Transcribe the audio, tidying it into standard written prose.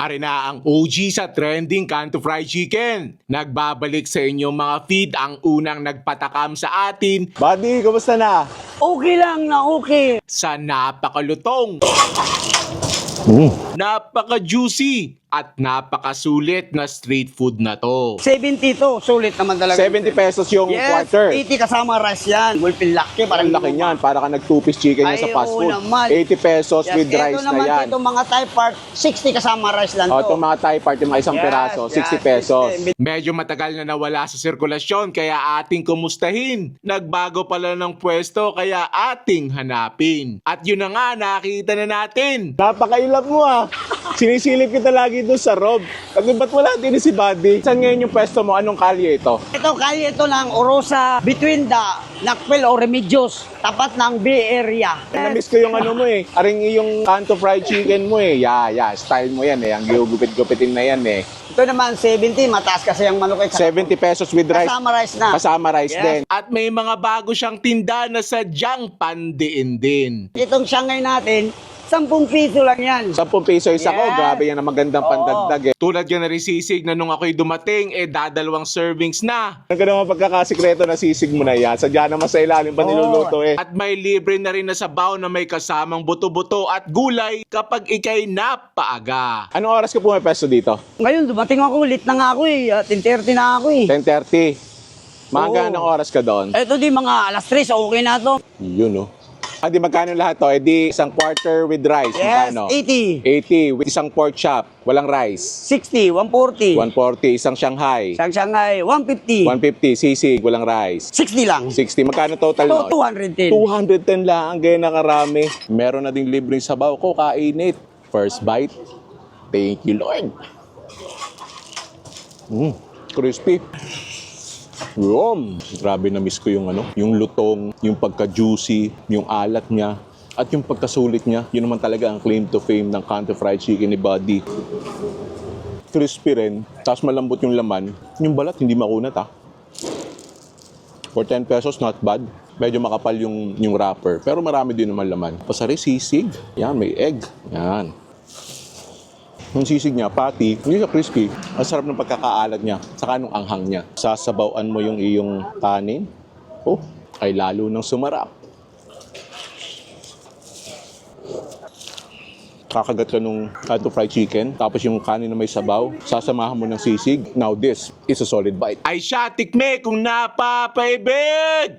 Ari na ang OG sa trending Kanto Fried Chicken. Nagbabalik sa inyong mga feed ang unang nagpatakam sa atin Buddy, kumusta na? Okay lang na okay. sa napakalutong, napaka-juicy at napakasulit na street food na to. 70 to, sulit naman talaga. 70 pesos yung Yes, quarter. 80 kasama rice yan. Gulpin laki. Ang laki niyan, para ka nag-two-piece chicken yan sa Ay, fast oo food. naman. 80 pesos Yes, with rice ito na naman, yan. itong mga Thai part, 60 kasama rice lang O, to. itong mga Thai part, yung mga isang Yes, peraso, 60 yes, pesos. 60. Medyo matagal na nawala sa sirkulasyon kaya ating kumustahin. Nagbago pala ng pwesto kaya ating hanapin. At yun na nga, nakita na natin. Napakailap mo ah. Sinisilip kita lagi doon sa Rob. Ba't wala din si Buddy? Saan ngayon yung pwesto mo? Anong kalye ito? Ito, kaya ito ng Orosa, between the Nakpil o Remedios, tapat ng Bay Area. Na-miss ko yung ano mo eh. Aring yung Kanto Fried Chicken mo eh. Yeah, style mo yan eh. Ang gigupit-gupitin na yan eh. Ito naman, 70, mataas kasi ang manok. 70 pesos with rice. Kasama rice na. Kasama rice Yes. din. At may mga bago siyang tinda na sadyang pandiin din. Itong Shanghai natin, 10 piso lang yan. 10 piso isa ko. Yes. Grabe yan ang magandang Oo. pandagdag eh. Tulad yan na rin sisig na nung ako'y dumating, dadalawang servings na. Ang ganun pagkakasikreto na sisig mo na yan. Sadya naman sa ilalim pa niluluto eh. At may libre na rin na sabaw na may kasamang buto-buto at gulay kapag ikay napaaga. Anong oras ka pumapesto dito? Ngayon, dumating ako, late na nga ako eh. 10:30 na ako eh. 10:30. Mga Oo. anong oras ka doon? Ito di mga alas 3, okay na to. Yun oh. Di magkano lahat to? Di isang quarter with rice. Yes, Magkano? 80, 80 with isang pork chop. Walang rice. 60, 140. 140. Isang Shanghai. Shanghai, 150. 150. Sisig. Walang rice. 60 lang. 60. Magkano total To no? 210. 210 lang. Gaya nakarami. Meron na ding libreng sabaw ko. Kainit. First bite. Thank you, Lord. Crispy. Yum. Grabe na miss ko yung ano, yung lutong, yung pagka-juicy, yung alat niya, at yung pagkasulit niya. Yun naman talaga ang claim to fame ng Kanto Fried Chicken ni Buddy. Crispy rin, tapos malambot yung laman. Yung balat hindi makunat ah. For 10 pesos, not bad. Medyo makapal yung wrapper, pero marami din naman laman. Pasari, sisig. Yan, may egg. Yan. Yung sisig niya, patty, hindi siya crispy. Ang sarap ng pagkakaalat niya, saka nung anghang niya. Sasabawan mo yung iyong kanin, oh, ay lalo nang sumarap. Kakagat ka nung Kanto Fried Chicken, tapos yung kanin na may sabaw, sasamahan mo ng sisig. Now this is a solid bite. Ay siya, tikme kung napapaibig!